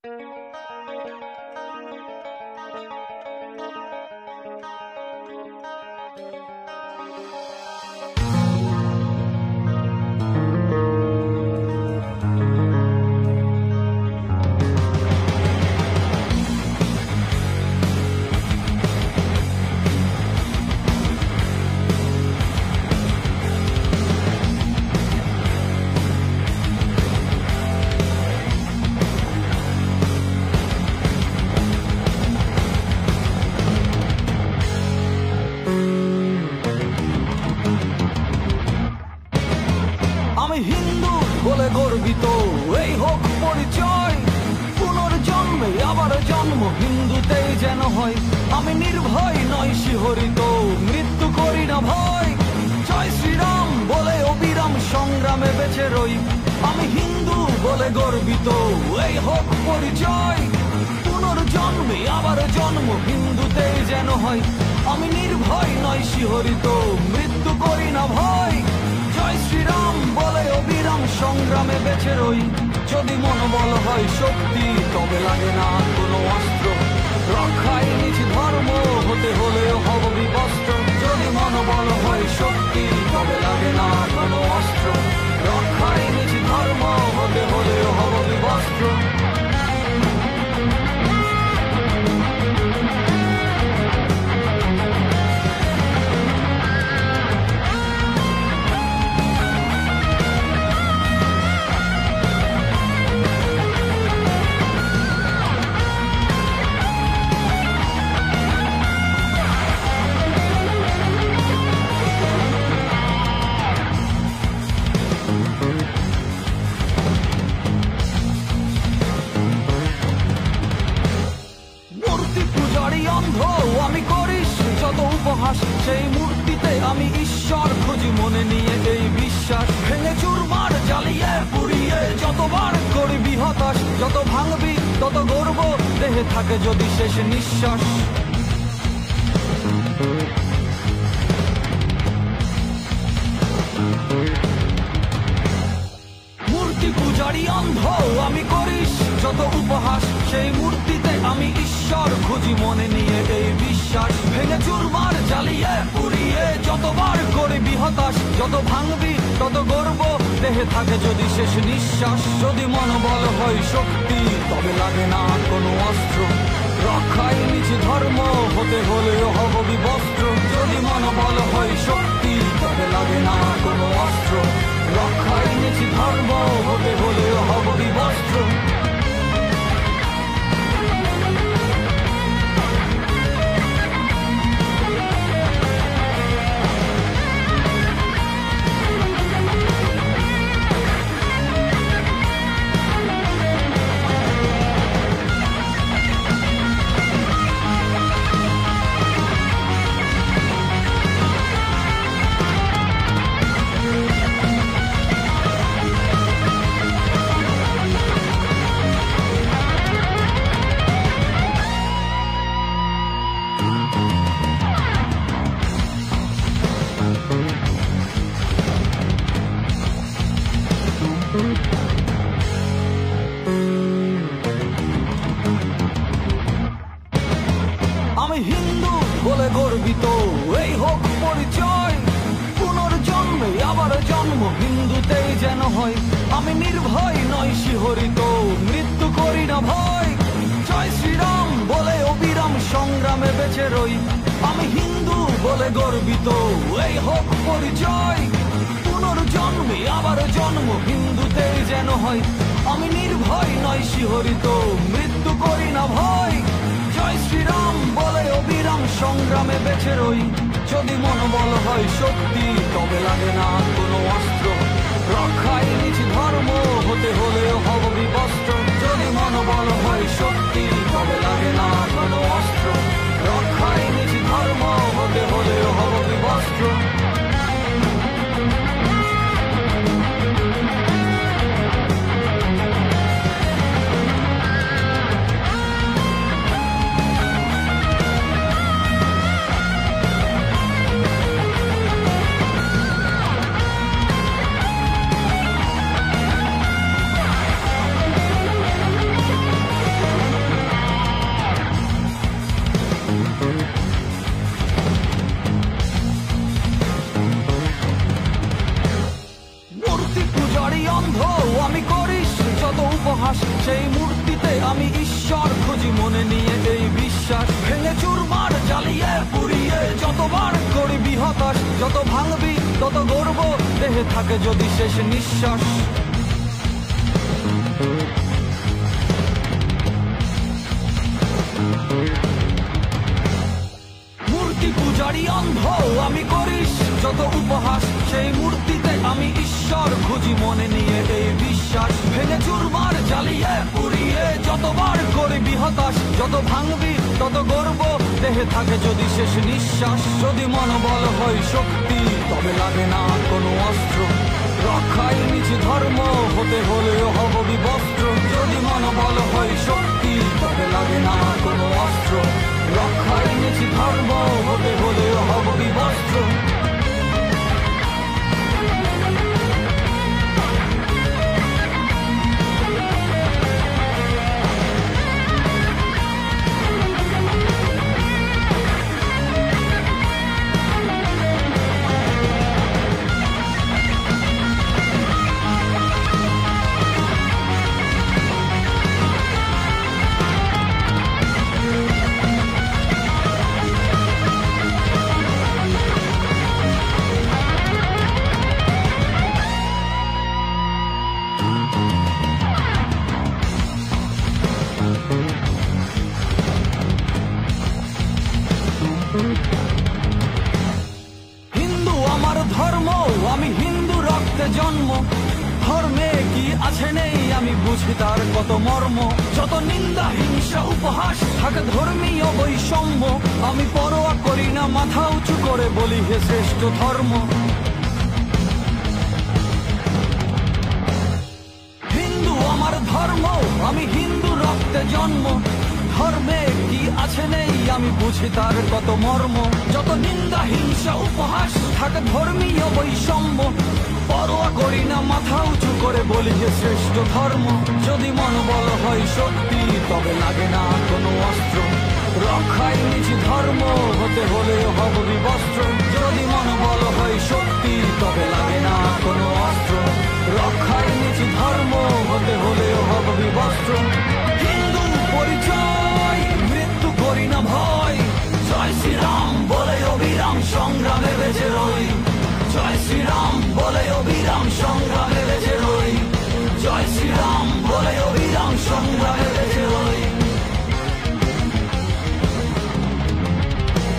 আমি হিন্দু বলে গর্বিত, এই হোক পরিচয়। পুনর্জন্মে আবার জন্ম হিন্দুতেই যেন হয়। আমি নির্ভয় নয় শিহরিত, মৃত্যু করি না ভয়। জয় শ্রীরাম বলে অবিরাম সংগ্রামে বেঁচে রই। আমি হিন্দু বলে গর্বিত, এই হোক পরিচয়। পুনর্জন্মে আবার জন্ম হিন্দুতেই যেন হয়। আমি নির্ভয় নয় শিহরিত, মৃত্যু করি না ভয়। জয় শ্রীরাম বলে অবিরাম সংগ্রামে বেঁচে রই। যদি মনোবল হয় শক্তি, তবে লাগে না কোনো অস্ত্র। রক্ষায় নিজ ধর্ম হতে হলেও হব বিবস্ত্র। যদি মনোবল হয় শক্তি, তবে লাগে না কোনো অস্ত্র। রক্ষায় নিজ ধর্ম হতে হলেও হব বিবস্ত্র। আমি করিস যত উপহাস, সেই মূর্তিতে আমি ঈশ্বর খুঁজি মনে নিয়ে এই বিশ্বাস। ভেঙে চুরমার জ্বালিয়ে পুড়িয়ে যতবার করবি হতাশ। যত ভাঙবি তত গর্ব দেহে থাকে যদি শেষ নিঃশ্বাস। মূর্তি পূজারি অন্ধ আমি করিস যত উপহাস, সেই মূর্তিতে আমি ঈশ্বর খুঁজি মনে নিয়ে এই বিশ্বাস। ভেঙে চুরমার জ্বালিয়ে পুড়িয়ে যতবার করবি হতাশ। যত ভাঙবি তত গর্ব দেহে থাকে যদি শেষ নিঃশ্বাস। যদি মনোবল হয় শক্তি, তবে লাগে না কোনো অস্ত্র। রক্ষায় নিজ ধর্ম হতে হলেও হব বিবস্ত্র। যদি মনোবল হয় শক্তি, তবে লাগে না কোনো অস্ত্র। রক্ষায় নিজ ধর্ম হতে হলেও হব বিবস্ত্র। আমি হিন্দু বলে গর্বিত, এই হোক পরিচয়। পুনর্জন্মে আবার জন্ম হিন্দুতেই যেন হয়। আমি নির্ভয় নয় শিহরিত, মৃত্যু করি না ভয়। জয় শ্রীরাম বলে অবিরাম সংগ্রামে বেঁচে রই। আমি হিন্দু বলে গর্বিত, এই হোক পরিচয়। পুনর্জন্মে আবার জন্ম হিন্দুতেই যেন হয়। আমি নির্ভয় নয় শিহরিত, মৃত্যু করি না ভয়। জয় শ্রীরাম বলে অবিরাম সংগ্রামে বেঁচে রই। যদি মনোবল হয় শক্তি, তবে লাগে না কোনো অস্ত্র। রক্ষায় নিজ ধর্ম হতে হলেও হব বিবস্ত্র। যদি মনোবল হয় শক্তি, তবে লাগে না কোনো অস্ত্র। রক্ষায় নিজ ধর্ম হতে হলেও হব বিবস্ত্র। সেই মূর্তিতে আমি ঈশ্বর খুঁজি মনে নিয়ে এই বিশ্বাস ভেঙে চুরমার জ্বালিয়ে পুড়িয়ে যতবার করবি হতাশ যত ভাঙবি তত গর্ব দেহে থাকে যদি শেষ নিঃশ্বাস মূর্তি পূজারি অন্ধ আমি করিস যত উপহাস সেই মূর্তিতে আমি ঈশ্বর খুঁজি মনে নিয়ে এই বিশ্বাস ভেঙে চুরমার জ্বালিয়ে পুড়িয়ে যতবার করবি হতাশ যত ভাঙবি তত গর্ব দেহে থাকে যদি শেষ নিঃশ্বাস যদি মনোবল হয় শক্তি তবে লাগে না কোনো অস্ত্র রক্ষায় নিজ ধর্ম হতে হলেও হব বিবস্ত্র যদি মনোবল হয় শক্তি তবে লাগে না কোনো অস্ত্র রক্ষায় নিজ ধর্ম হতে হলেও হব বিবস্ত্র হিন্দু আমার ধর্ম আমি হিন্দু রক্তে জন্ম ধর্মে কি আছে নেই আমি বুঝি তার কত মর্ম যত নিন্দা হিংসা উপহাস থাকে ধর্মীয় বৈষম্য আমি পরোয়া করি না মাথা উঁচু করে বলি হে শ্রেষ্ঠ ধর্ম হিন্দু আমার ধর্ম আমি হিন্দু রক্তে জন্ম ধর্মে কি আছে নেই আমি বুঝি তার কত মর্ম যত নিন্দা হিংসা উপহাস থাকে ধর্মীয় বৈষম্য পরোয়া করি না মাথা উঁচু করে বলি যে শ্রেষ্ঠ ধর্ম যদি মনোবল হয় শক্তি তবে লাগে না কোনো অস্ত্র রক্ষায় নিজ ধর্ম হতে হলেও হব বিবস্ত্র যদি মনোবল হয় শক্তি তবে লাগে না কোনো অস্ত্র রক্ষায় নিজ ধর্ম হতে হলেও হব বিবস্ত্র